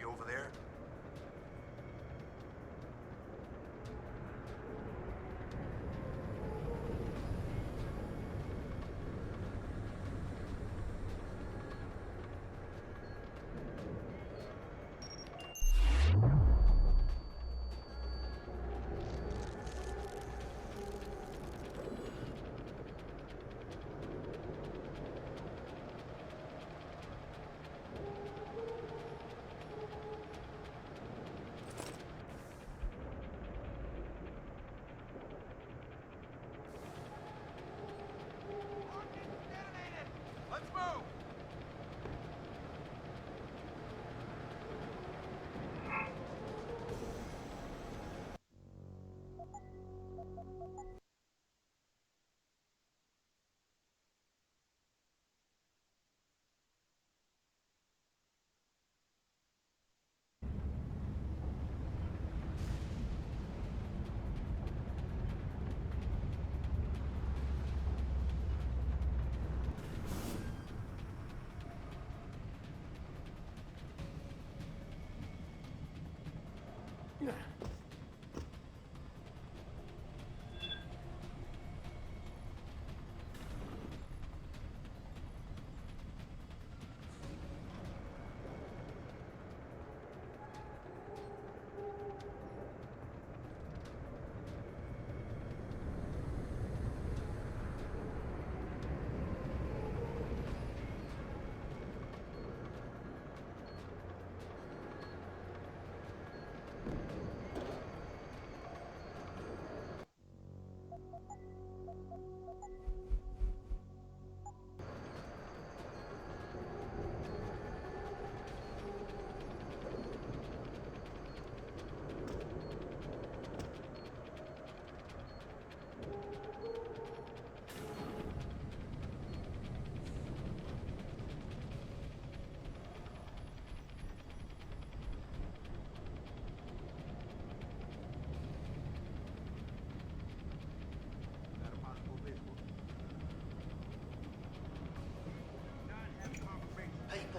over there? Let's move!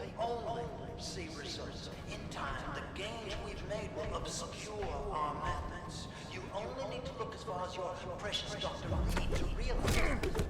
People only see results. In time, the gains we've made will obscure our methods. You only need to look as far as your precious Dr. Reed to realize.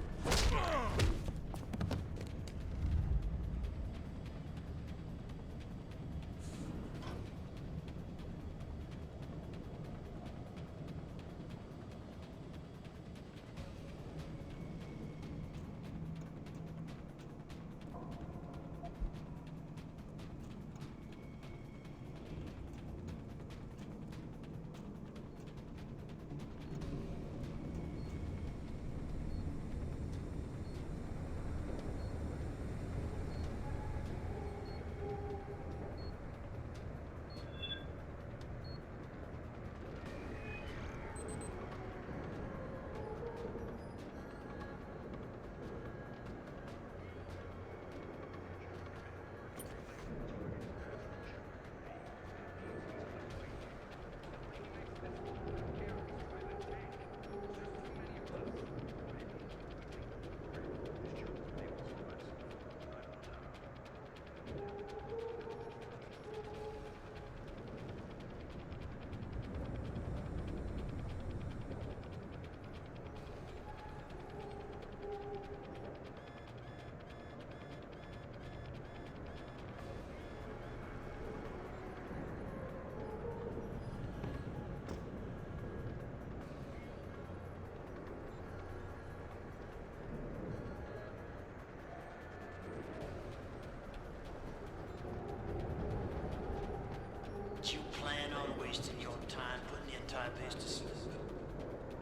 You plan on wasting your time putting the entire base to sleep.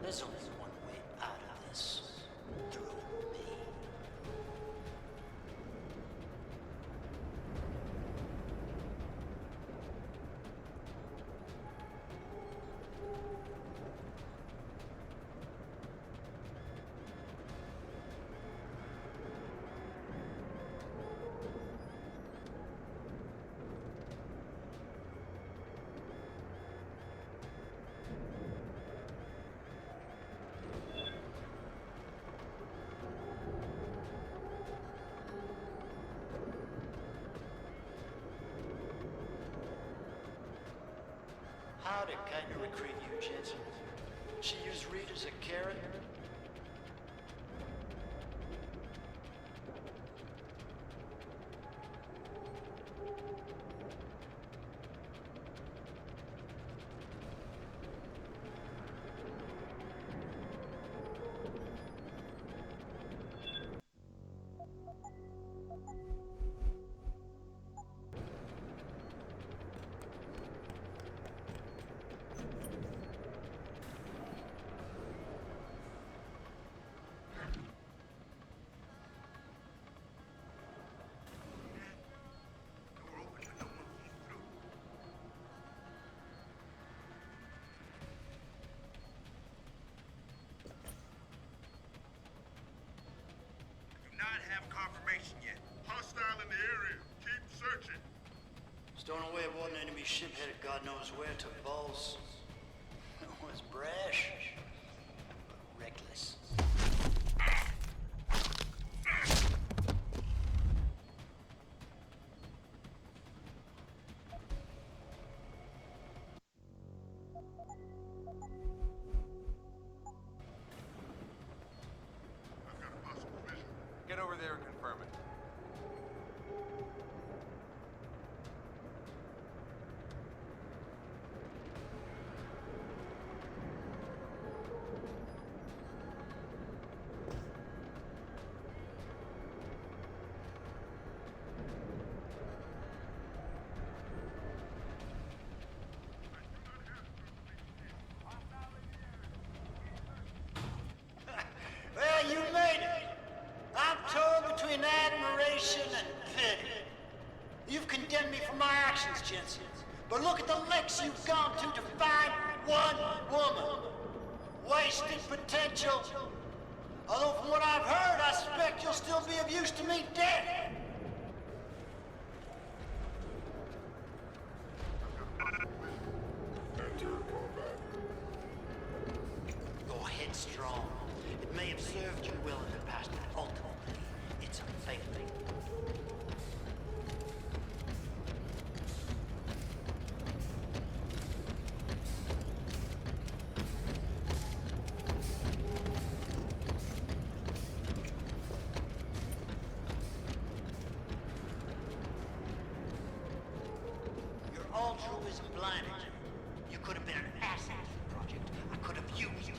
There's only one way out of this. Through me. how did Katya recruit you, Jensen? She used Reed as a carrot? Not have confirmation yet. Hostile in the area. Keep searching. Stowing away aboard an enemy ship headed God knows where took balls. It was brash, but reckless. I've got a possible visual. Get over there and confirm it. Well, you made it. I'm torn between admiration and pity. You've condemned me for my actions, Jensen. But look at the lengths you've gone to find one woman. Wasted potential. Although from what I've heard, I suspect you'll still be of use to me dead. You're headstrong. It may have served you well in the past, but ultimately, it's unfailing. Your altruism blinded you. You could have been an asset to the project. I could have used you.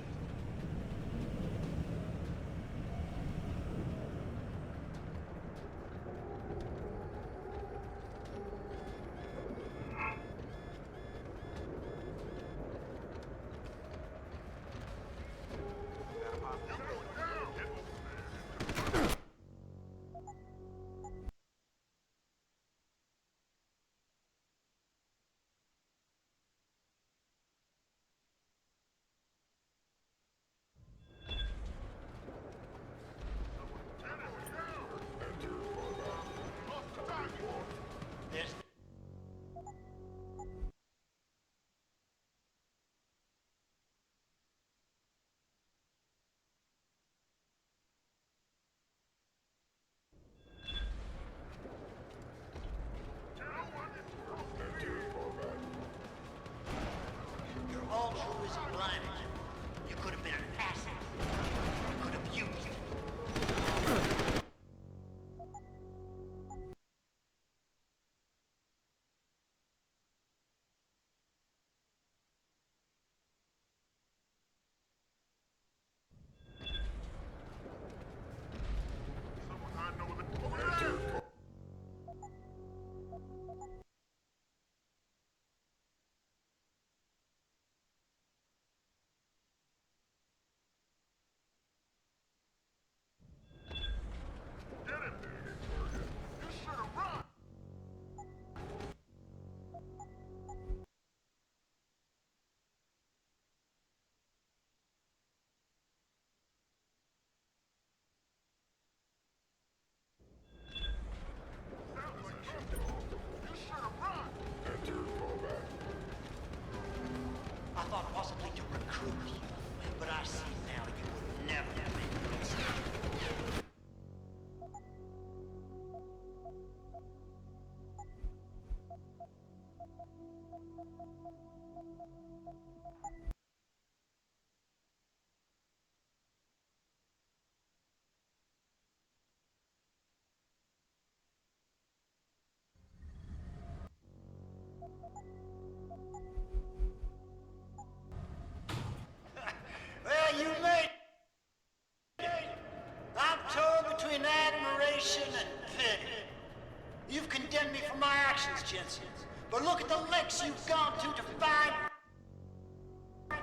Jensen. But look at the lengths you've gone to find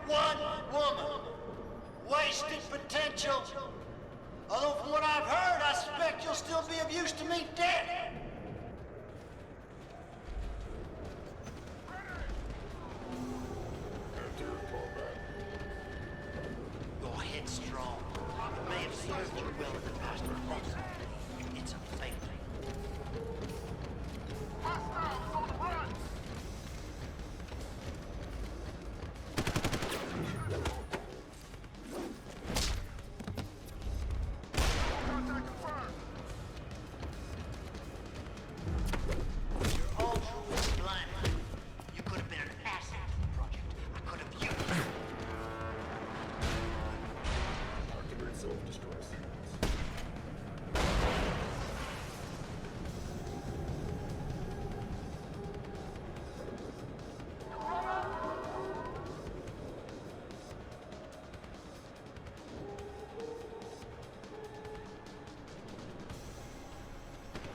one woman. Wasted potential. Although from what I've heard, I suspect you'll still be of use to me dead. Your head's strong. It may have served you well in the past, but ultimately, it's a failing. Hostiles on the run! Contact confirmed! Your ultra was blinded. You could have been an asset to the project. I could have used you. Activate self-destruct sequence.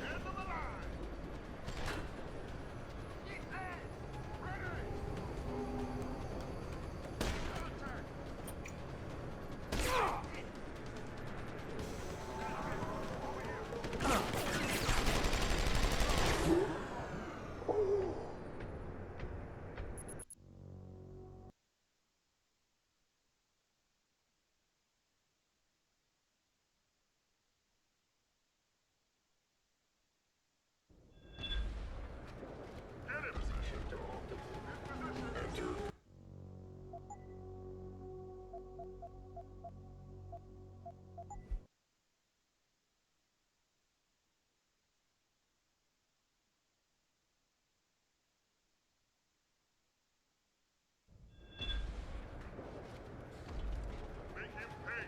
End of the line! Get that! Ready! Contact! Get him! Shift off. Enter. Make him pay!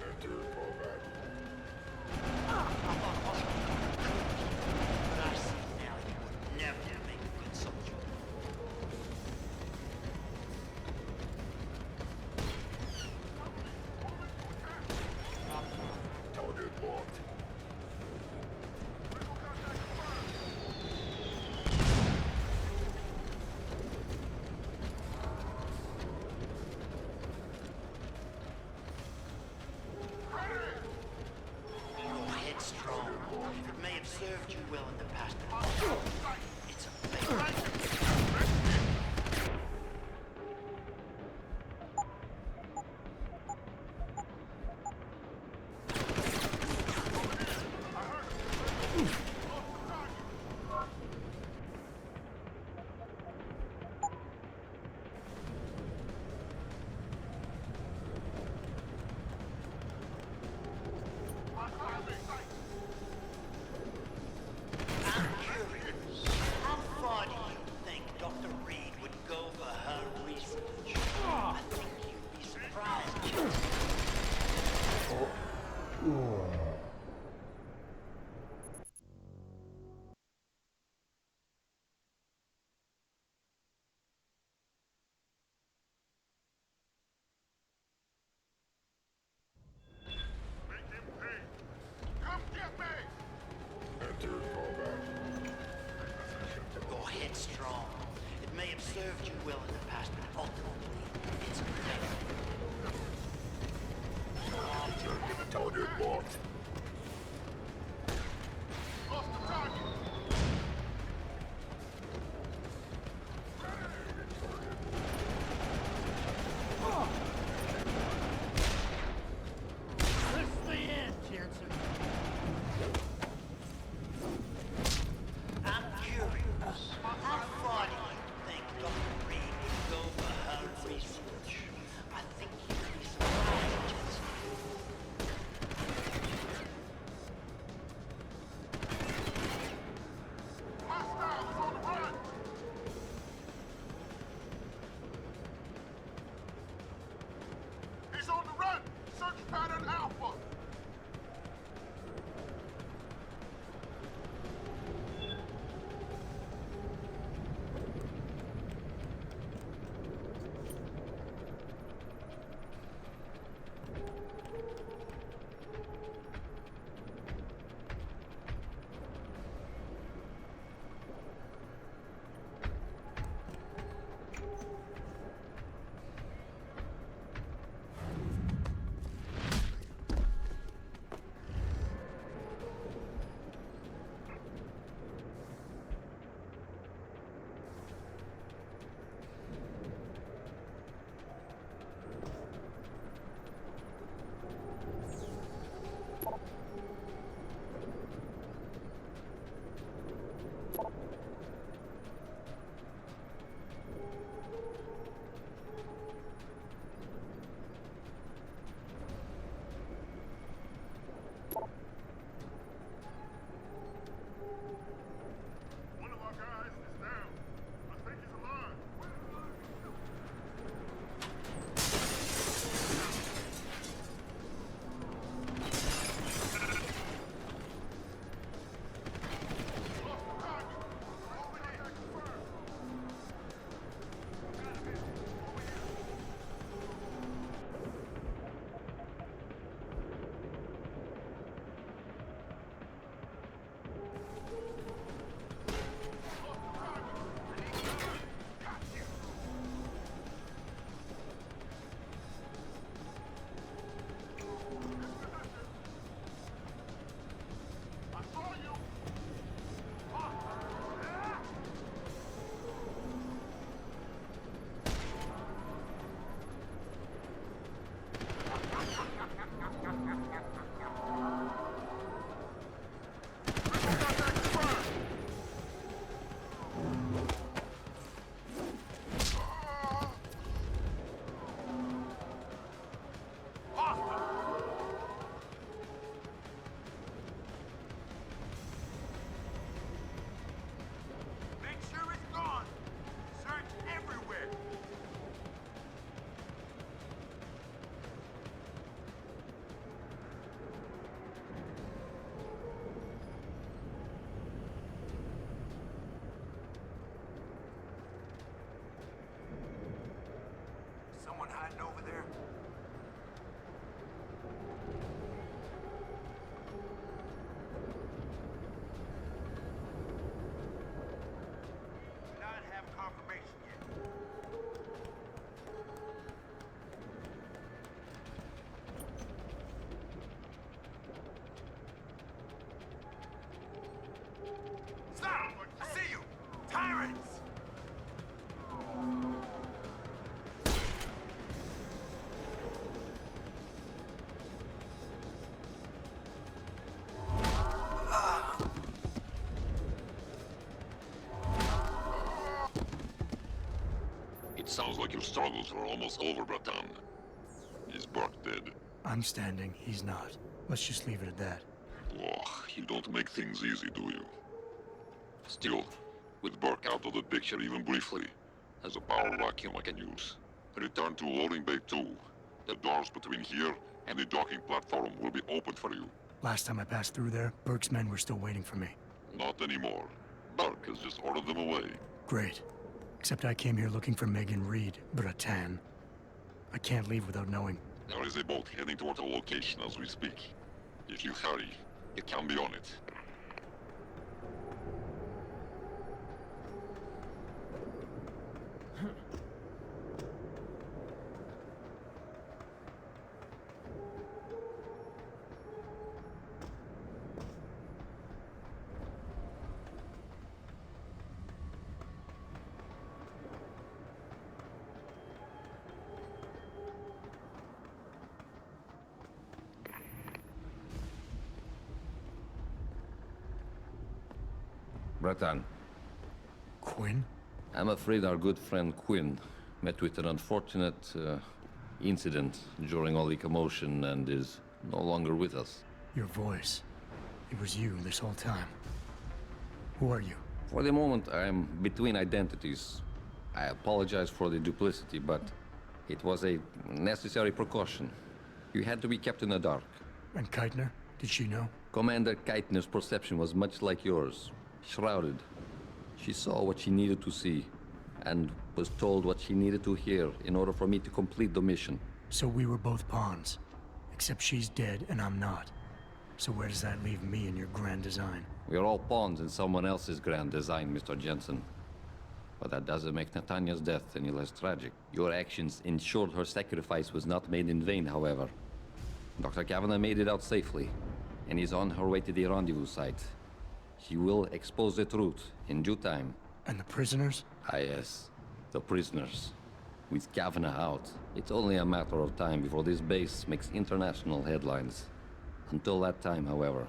Enter combat. But I see now you would never make a good soldier. Target locked. Visual contact confirmed! Your head's strong. It may have served you well in the past, but ultimately, it's a failing. I'm curious. How far do you think Dr. Reed would go for her research? I think you'd be surprised, Jensen. Make him pay! Come get me! Enter combat. Your head's strong. It may have served you well in the past, but ultimately, it's a failing. Target locked. Lost the target! This is the end, Jensen. I'm curious. How far do you think Dr. Reed would go for her research? I think you'd be surprised, Jensen. Hostiles on the run! He's on the run! Search pattern Alpha! Sounds like your struggles are almost over, Bratan. Is Burke dead? I'm standing, he's not. Let's just leave it at that. Oh, you don't make things easy, do you? Still, with Burke out of the picture even briefly, there's a power vacuum I can use. Return to loading bay 2. The doors between here and the docking platform will be open for you. Last time I passed through there, Burke's men were still waiting for me. Not anymore. Burke has just ordered them away. Great. Except I came here looking for Megan Reed, Bratan. I can't leave without knowing. There is a boat heading toward our location as we speak. If you hurry, you can be on it. Bratan, Quinn? I'm afraid our good friend Quinn met with an unfortunate incident during all the commotion and is no longer with us. Your voice. It was you this whole time. Who are you? For the moment, I'm between identities. I apologize for the duplicity, but it was a necessary precaution. You had to be kept in the dark. And Keitner? Did she know? Commander Keitner's perception was much like yours. Shrouded. She saw what she needed to see, and was told what she needed to hear in order for me to complete the mission. So we were both pawns. Except she's dead and I'm not. So where does that leave me in your grand design? We are all pawns in someone else's grand design, Mr. Jensen. But that doesn't make Natanya's death any less tragic. Your actions ensured her sacrifice was not made in vain, however. Dr. Kavanagh made it out safely, and is on her way to the rendezvous site. She will expose the truth in due time. And the prisoners? Ah, yes. The prisoners. With Kavanagh out, it's only a matter of time before this base makes international headlines. Until that time, however,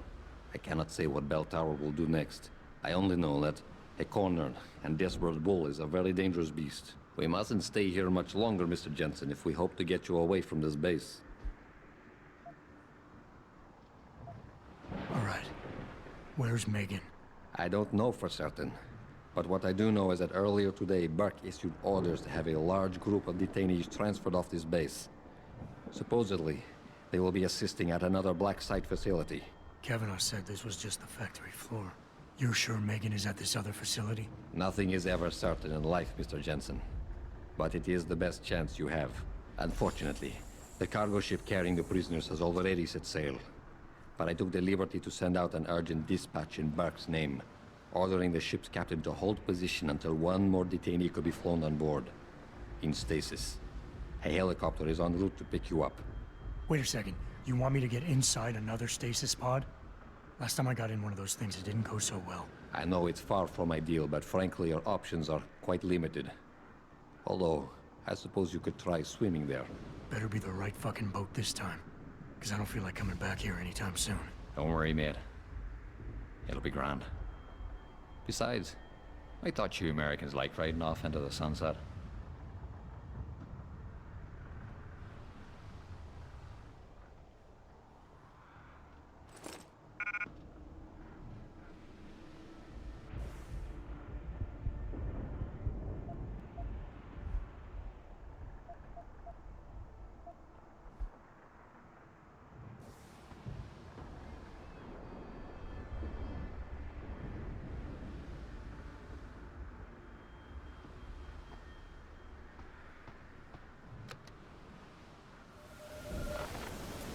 I cannot say what Bell Tower will do next. I only know that a cornered and desperate bull is a very dangerous beast. We mustn't stay here much longer, Mr. Jensen, if we hope to get you away from this base. All right. Where's Megan? I don't know for certain. But what I do know is that earlier today, Burke issued orders to have a large group of detainees transferred off this base. Supposedly, they will be assisting at another black site facility. Kavanagh said this was just the factory floor. You're sure Megan is at this other facility? Nothing is ever certain in life, Mr. Jensen. But it is the best chance you have. Unfortunately, the cargo ship carrying the prisoners has already set sail. But I took the liberty to send out an urgent dispatch in Burke's name, ordering the ship's captain to hold position until one more detainee could be flown on board. In stasis. A helicopter is en route to pick you up. Wait a second. You want me to get inside another stasis pod? Last time I got in one of those things, it didn't go so well. I know it's far from ideal, but frankly, your options are quite limited. Although, I suppose you could try swimming there. Better be the right fucking boat this time. Because I don't feel like coming back here anytime soon. Don't worry, mate. It'll be grand. Besides, I thought you Americans liked riding off into the sunset.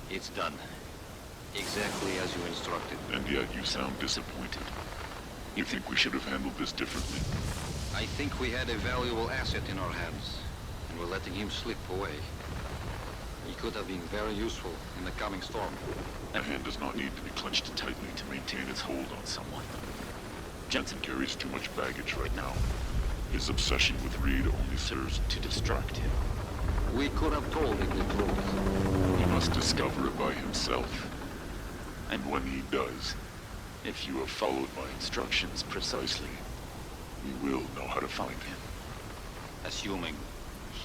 It's done. Exactly as you instructed. And yet you sound disappointed. You think we should have handled this differently? I think we had a valuable asset in our hands, and we're letting him slip away. He could have been very useful in the coming storm. A hand does not need to be clenched tightly to maintain its hold on someone. Jensen carries too much baggage right now. His obsession with Reed only serves to distract him. We could have told him the truth. He must discover it by himself. And when he does, if you have followed my instructions precisely, we will know how to find him. Assuming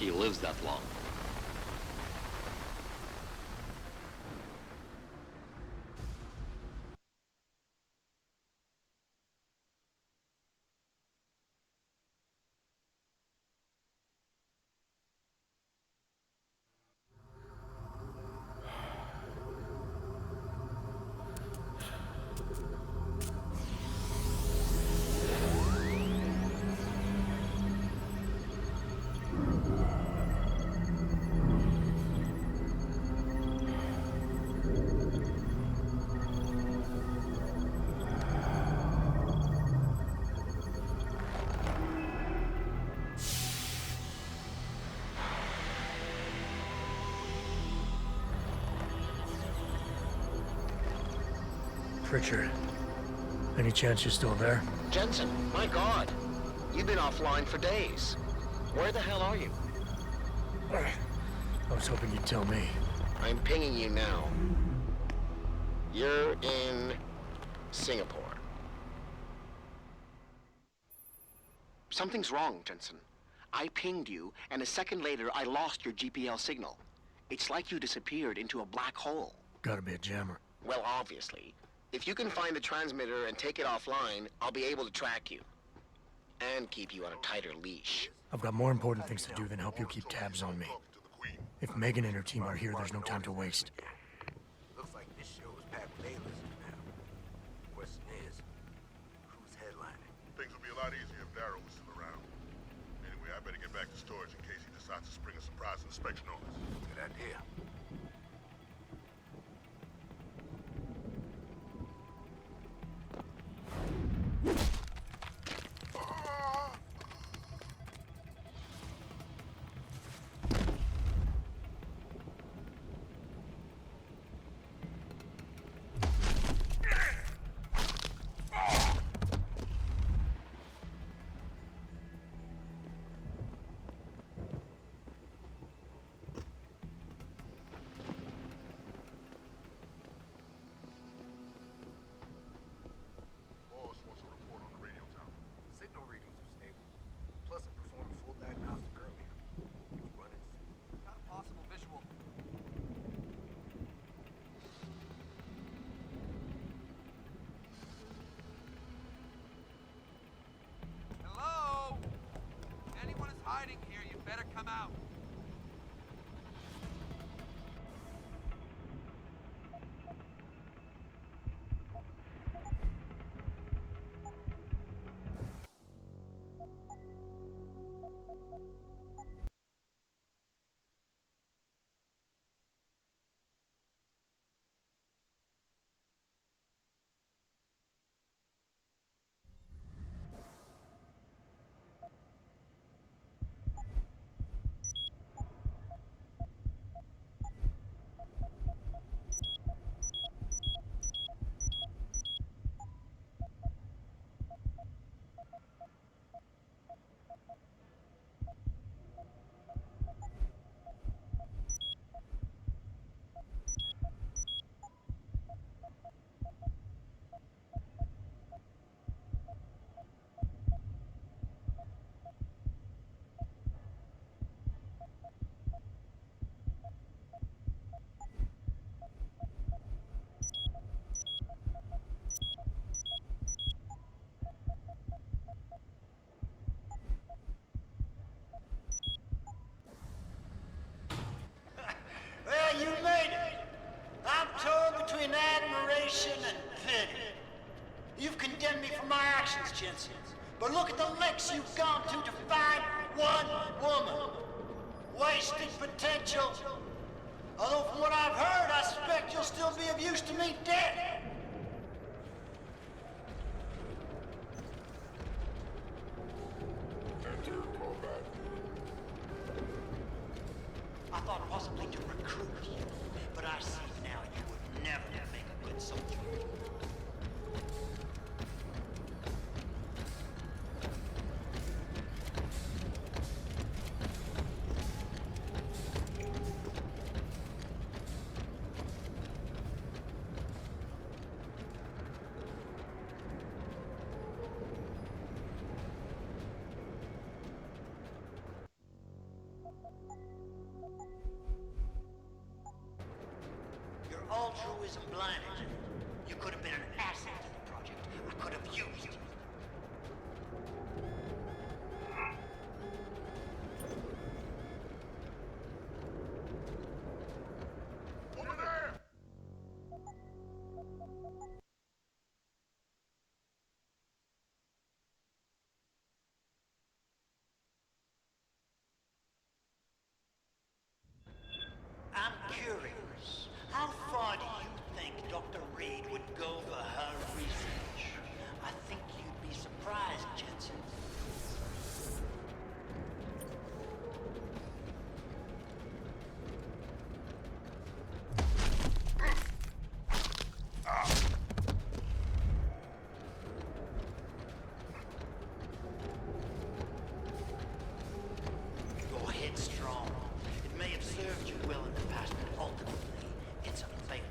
he lives that long. Pritchard, any chance you're still there? Jensen, my God. You've been offline for days. Where the hell are you? I was hoping you'd tell me. I'm pinging you now. You're in Singapore. Something's wrong, Jensen. I pinged you, and a second later, I lost your GPL signal. It's like you disappeared into a black hole. Gotta be a jammer. Well, obviously. If you can find the transmitter and take it offline, I'll be able to track you. And keep you on a tighter leash. I've got more important things to do than help you keep tabs on me. If Megan and her team are here, there's no time to waste. Looks like this show is packed with A-listers now. Question is, who's headlining? Things would be a lot easier if Darrow was still around. Anyway, I better get back to storage in case he decides to spring a surprise inspection on us. Good idea. Boss wants a report on the radio tower. Signal readings are stable. Plus, it performed a full diagnostic earlier. It's running. Got a possible visual. Hello? If anyone is hiding here, you better come out. Well, you made it. I'm torn between admiration and pity. You've condemned me for my actions, Jensen. But look at the lengths you've gone to find one woman. Wasted potential. Although from what I've heard, I suspect you'll still be of use to me dead. Enter combat. I thought possibly to recruit you, but I see now you would never make a good soldier. Altruism blinded you. You could have been an asset to the project. I could have used you. Over there! I'm curious. How far do you think Dr. Reed would go for her research? I think you'd be surprised, Jensen. Your head's strong. It may have served you well in the past, but ultimately, it's a failure.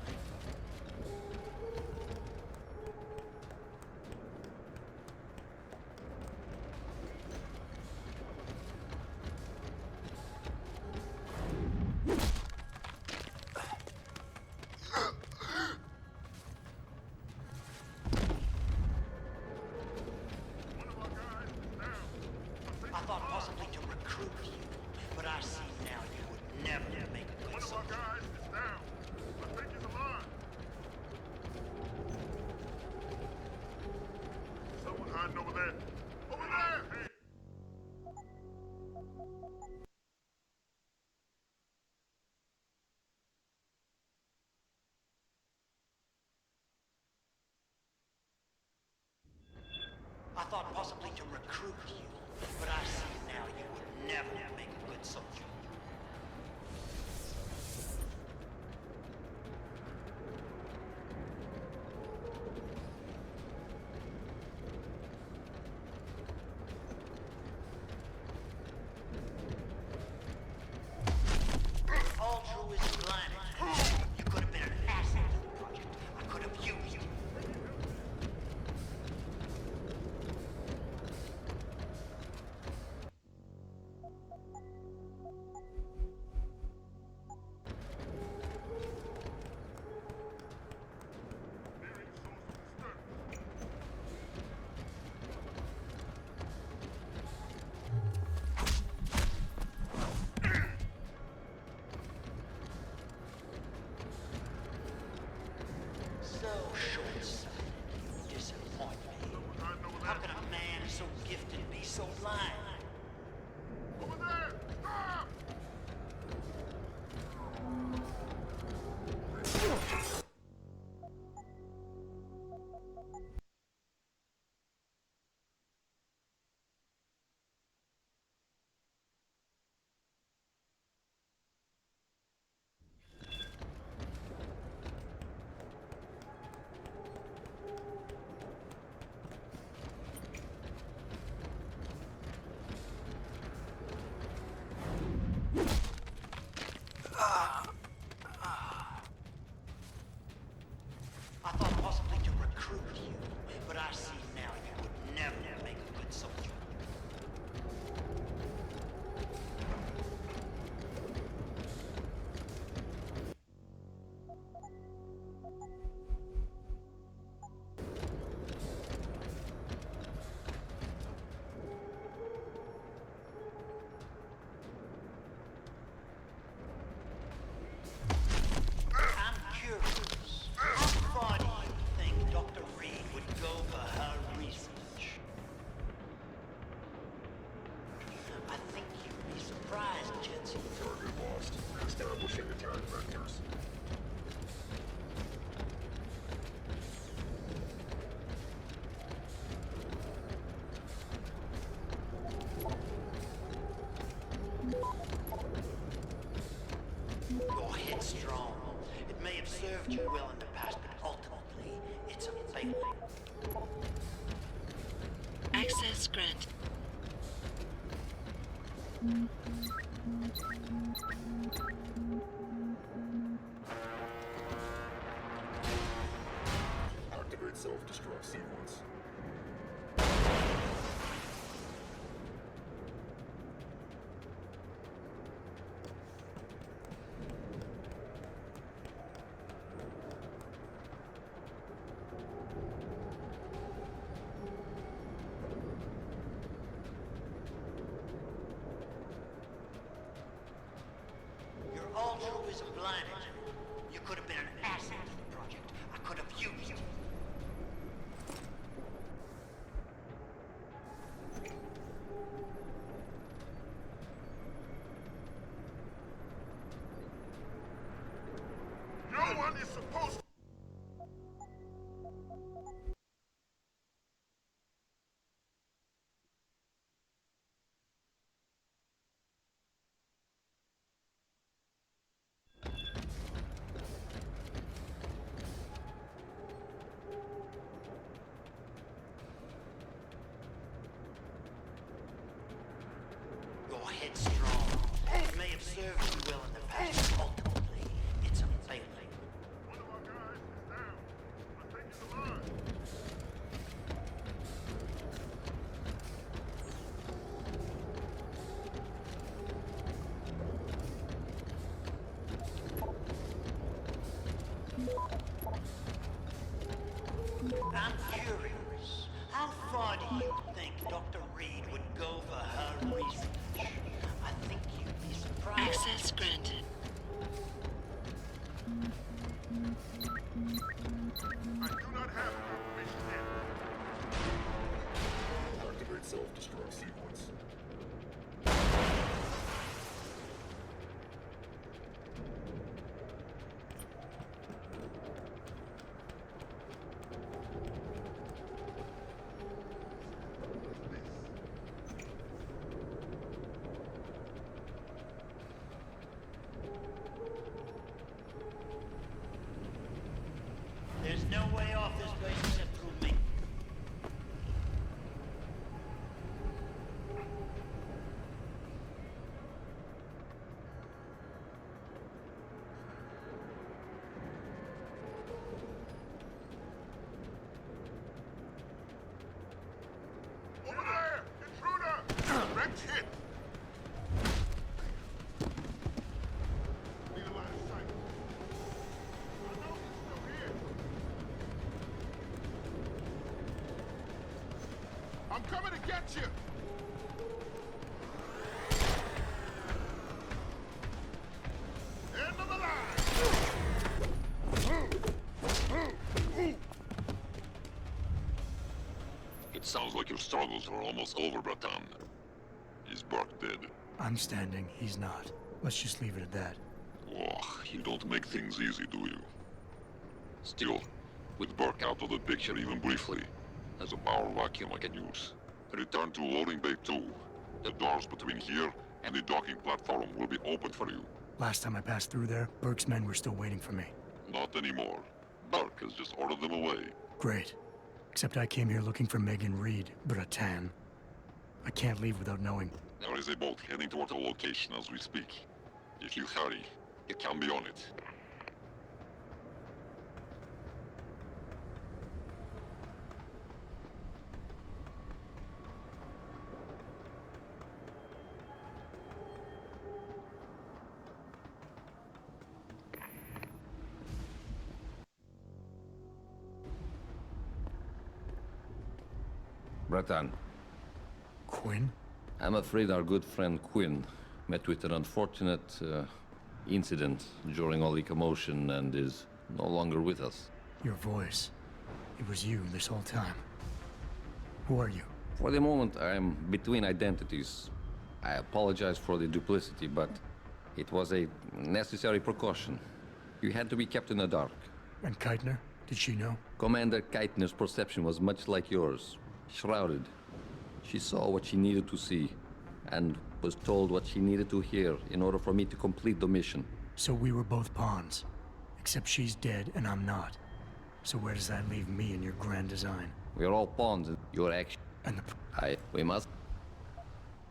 One of our guys is down. I thought possibly to recruit you, but I see now you would never make a good One of our soldier. guys is down. I think he's alive. Someone hiding over there. Over there! Hey! I thought possibly to recruit you, but I see now you would never make a good soldier. Altruism blinded you. You could have been an asset to the project. I could have used you. Nearing source of disturbance. So short-sighted. You disappoint me. Someone hiding over How there. can a man so gifted be so blind? Over there! Stop! I thought possibly to recruit you, but I see now you would never make a good soldier. I'm curious. How far do you think Dr. Reed would go for her research? I think you'd be surprised, Jensen. Target lost. Establishing attack vectors. Your head's strong. It may have served you well in the past, but ultimately, it's a failure. Access granted. Activate self-destruct sequence. altruism blinded you. You could have been an asset to the project. I could have used you. No one is supposed to... Your head's strong. It may have served you well in the past, but ultimately, it's a failing. One of our guys is down. Let's take you to line. I'm curious. How far do you think Dr. Reed would go for her research? I think you'd be surprised. Access granted. I do not have the information yet. Activate self-destruct sequence. There's no way off this place except through me. Over there! Intruder! Direct hit! Need a line of sight. I know he's still here. I'm coming to get you! End of the line! It sounds like your struggles are almost over, Bratan. Is Burke dead? I'm standing, he's not. Let's just leave it at that. Oh, you don't make things easy, do you? Still, with Burke out of the picture even briefly, as a power vacuum I can use. Return to loading bay 2. The doors between here and the docking platform will be open for you. Last time I passed through there, Burke's men were still waiting for me. Not anymore. Burke has just ordered them away. Great. Except I came here looking for Megan Reed, Bratan. I can't leave without knowing. There is a boat heading toward our location as we speak. If you hurry, you can be on it. Bratan, Quinn? I'm afraid our good friend Quinn met with an unfortunate incident during all the commotion and is no longer with us. Your voice. It was you this whole time. Who are you? For the moment, I am between identities. I apologize for the duplicity, but it was a necessary precaution. You had to be kept in the dark. And Keitner? Did she know? Commander Keitner's perception was much like yours. Shrouded. She saw what she needed to see, and was told what she needed to hear in order for me to complete the mission. So we were both pawns. Except she's dead and I'm not. So where does that leave me in your grand design? We are all pawns in your action. And We must...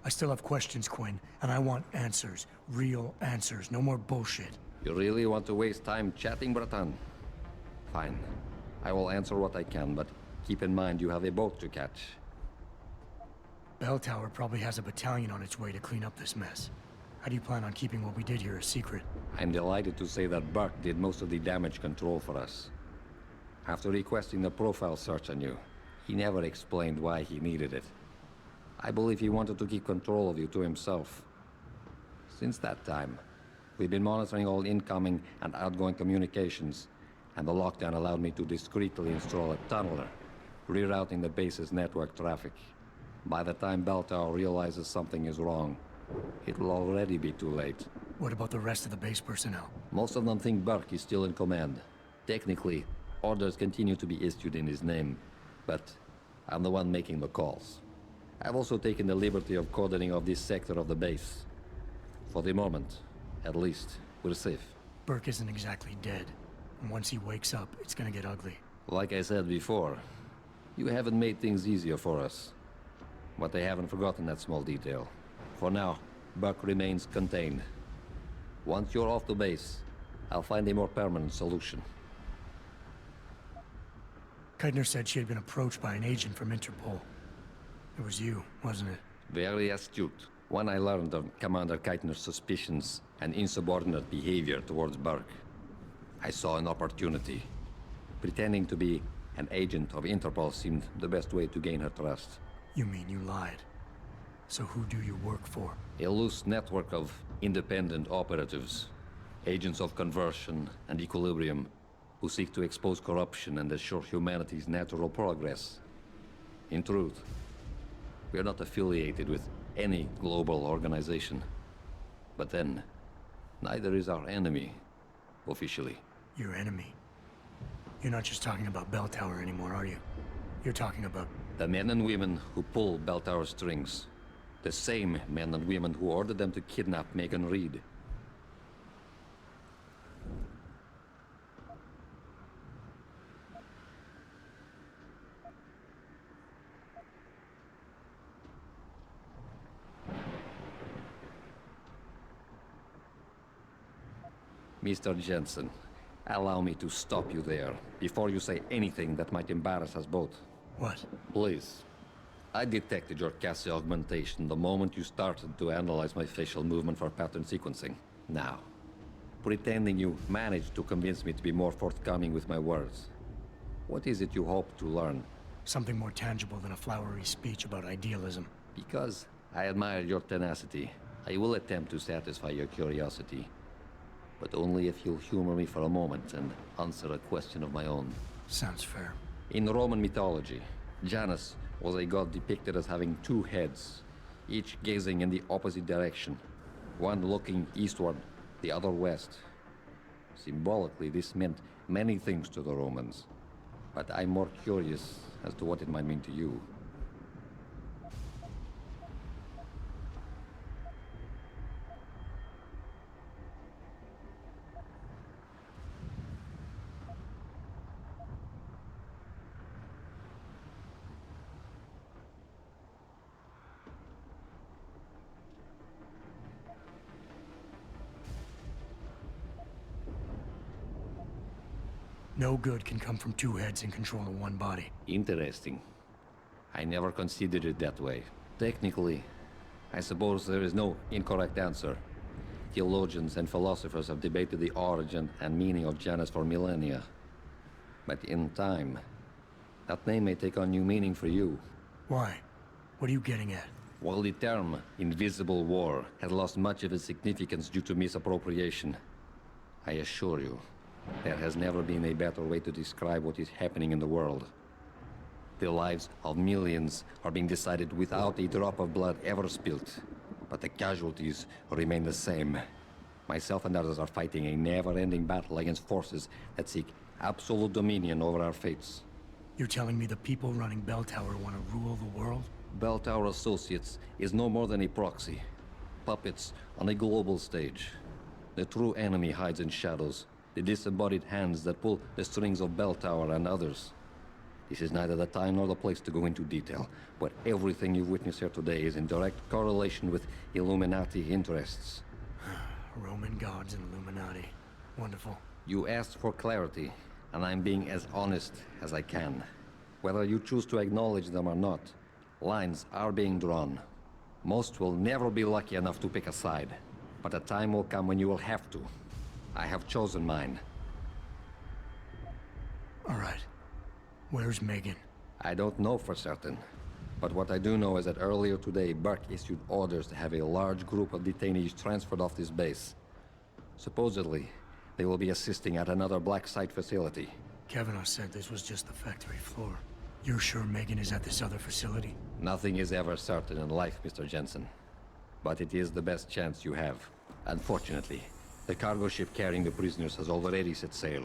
I still have questions, Quinn, and I want answers. Real answers, no more bullshit. You really want to waste time chatting, Bratan? Fine. I will answer what I can, but keep in mind you have a boat to catch. Bell Tower probably has a battalion on its way to clean up this mess. How do you plan on keeping what we did here a secret? I'm delighted to say that Burke did most of the damage control for us. After requesting the profile search on you, he never explained why he needed it. I believe he wanted to keep control of you to himself. Since that time, We've been monitoring all incoming and outgoing communications, and the lockdown allowed me to discreetly install a tunneler, rerouting the base's network traffic. By the time Bell Tower realizes something is wrong, it will already be too late. What about the rest of the base personnel? Most of them think Burke is still in command. Technically, orders continue to be issued in his name, but I'm the one making the calls. I've also taken the liberty of cordoning off this sector of the base. For the moment, at least, we're safe. Burke isn't exactly dead. And once he wakes up, it's gonna get ugly. Like I said before, you haven't made things easier for us. But they haven't forgotten that small detail. For now, Burke remains contained. Once you're off the base, I'll find a more permanent solution. Keitner said she had been approached by an agent from Interpol. It was you, wasn't it? Very astute. When I learned of Commander Keitner's suspicions and insubordinate behavior towards Burke, I saw an opportunity. Pretending to be an agent of Interpol seemed the best way to gain her trust. You mean you lied? So who do you work for? A loose network of independent operatives, agents of conversion and equilibrium, who seek to expose corruption and assure humanity's natural progress. In truth, we are not affiliated with any global organization. But then, neither is our enemy, officially. Your enemy? You're not just talking about Bell Tower anymore, are you? You're talking about... The men and women who pull Bell Tower strings. The same men and women who ordered them to kidnap Megan Reed. Mr. Jensen, allow me to stop you there, before you say anything that might embarrass us both. What? Please. I detected your Cassie augmentation the moment you started to analyze my facial movement for pattern sequencing. Now, pretending you managed to convince me to be more forthcoming with my words, what is it you hope to learn? Something more tangible than a flowery speech about idealism. Because I admire your tenacity, I will attempt to satisfy your curiosity. But only if you'll humor me for a moment and answer a question of my own. Sounds fair. In Roman mythology, Janus was a god depicted as having two heads, each gazing in the opposite direction, one looking eastward, the other west. Symbolically, this meant many things to the Romans, but I'm more curious as to what it might mean to you. No good can come from two heads in control of one body. Interesting. I never considered it that way. Technically, I suppose there is no incorrect answer. Theologians and philosophers have debated the origin and meaning of Janus for millennia. But in time, that name may take on new meaning for you. Why? What are you getting at? While the term invisible war has lost much of its significance due to misappropriation, I assure you, there has never been a better way to describe what is happening in the world. The lives of millions are being decided without a drop of blood ever spilt, but the casualties remain the same. Myself and others are fighting a never-ending battle against forces that seek absolute dominion over our fates. You're telling me the people running Bell Tower want to rule the world? Bell Tower Associates is no more than a proxy. Puppets on a global stage. The true enemy hides in shadows. The disembodied hands that pull the strings of Bell Tower and others. This is neither the time nor the place to go into detail, but everything you've witnessed here today is in direct correlation with Illuminati interests. Roman gods and Illuminati. Wonderful. You asked for clarity, and I'm being as honest as I can. Whether you choose to acknowledge them or not, lines are being drawn. Most will never be lucky enough to pick a side, but a time will come when you will have to. I have chosen mine. All right. Where's Megan? I don't know for certain. But what I do know is that earlier today, Burke issued orders to have a large group of detainees transferred off this base. Supposedly, they will be assisting at another black site facility. Kavanaugh said this was just the factory floor. You're sure Megan is at this other facility? Nothing is ever certain in life, Mr. Jensen. But it is the best chance you have. Unfortunately, the cargo ship carrying the prisoners has already set sail,